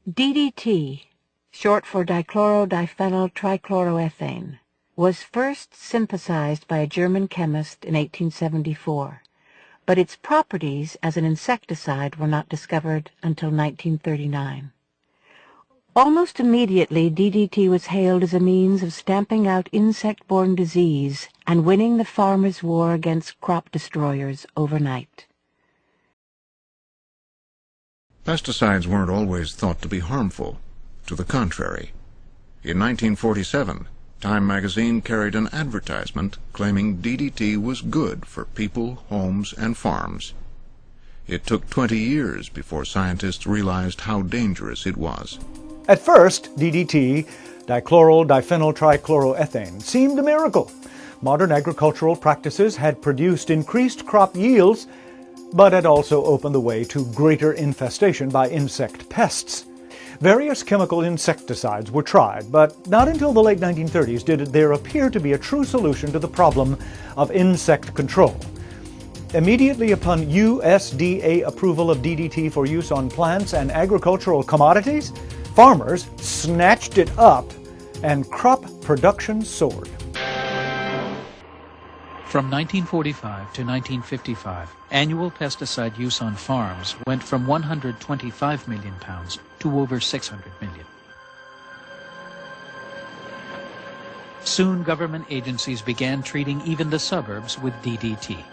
DDT, short for dichlorodiphenyl trichloroethane, was first synthesized by a German chemist in 1874, but its properties as an insecticide were not discovered until 1939. Almost immediately, DDT was hailed as a means of stamping out insect-borne disease and winning the farmers' war against crop destroyers overnight. Pesticides weren't always thought to be harmful. To the contrary. In 1947, Time magazine carried an advertisement claiming DDT was good for people, homes, and farms. It took 20 years before scientists realized how dangerous it was. At first, DDT, dichloryl diphenyl trichloroethane, seemed a miracle. Modern agricultural practices had produced increased crop yields, but had also opened the way to greater infestation by insect pests. Various chemical insecticides were tried, but not until the late 1930s did there appear to be a true solution to the problem of insect control. Immediately upon USDA approval of DDT for use on plants and agricultural commodities, farmers snatched it up and crop production soared. From 1945 to 1955, annual pesticide use on farms went from 125 million pounds to over 600 million. Soon government agencies began treating even the suburbs with DDT.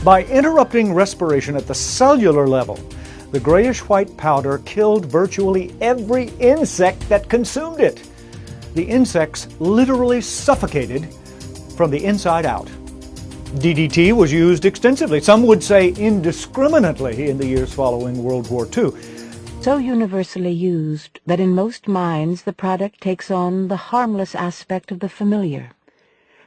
By interrupting respiration at the cellular level, the grayish-white powder killed virtually every insect that consumed it. The insects literally suffocated from the inside out. DDT was used extensively, some would say indiscriminately, in the years following World War II. So universally used that in most minds the product takes on the harmless aspect of the familiar.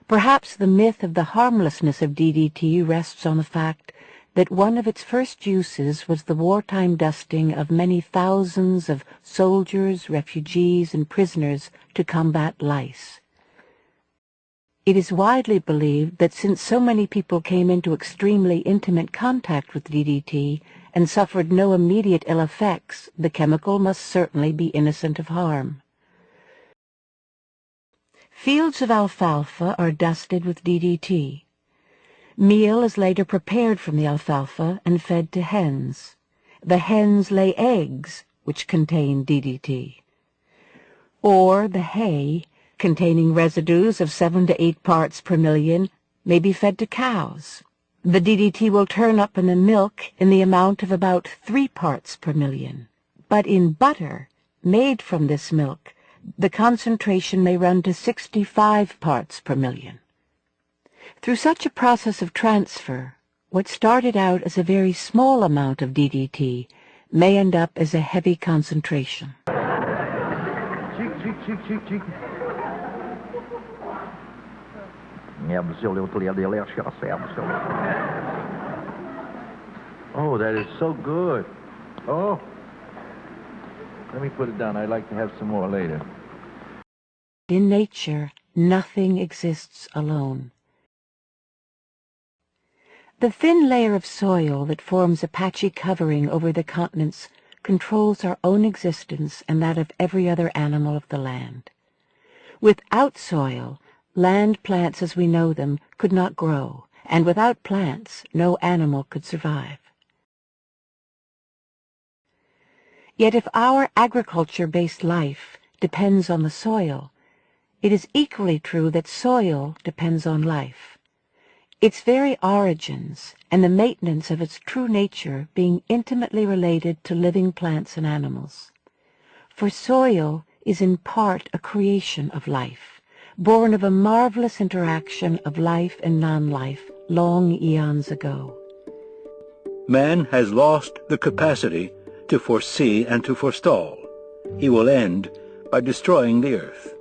Perhaps the myth of the harmlessness of DDT rests on the fact that one of its first uses was the wartime dusting of many thousands of soldiers, refugees, and prisoners to combat lice. It is widely believed that since so many people came into extremely intimate contact with DDT and suffered no immediate ill effects, the chemical must certainly be innocent of harm. Fields of alfalfa are dusted with DDT. Meal is later prepared from the alfalfa and fed to hens. The hens lay eggs, which contain DDT. Or the hay, containing residues of 7 to 8 parts per million, may be fed to cows. The DDT will turn up in the milk in the amount of about 3 parts per million. But in butter, made from this milk, the concentration may run to 65 parts per million. Through such a process of transfer, what started out as a very small amount of DDT may end up as a heavy concentration. Oh, that is so good. Oh, let me put it down. I'd like to have some more later. In nature, nothing exists alone. The thin layer of soil that forms a patchy covering over the continents controls our own existence and that of every other animal of the land. Without soil, land plants as we know them could not grow, and without plants, no animal could survive. Yet if our agriculture-based life depends on the soil, it is equally true that soil depends on life. Its very origins and the maintenance of its true nature being intimately related to living plants and animals. For soil is in part a creation of life, born of a marvelous interaction of life and non-life long eons ago. Man has lost the capacity to foresee and to forestall. He will end by destroying the earth.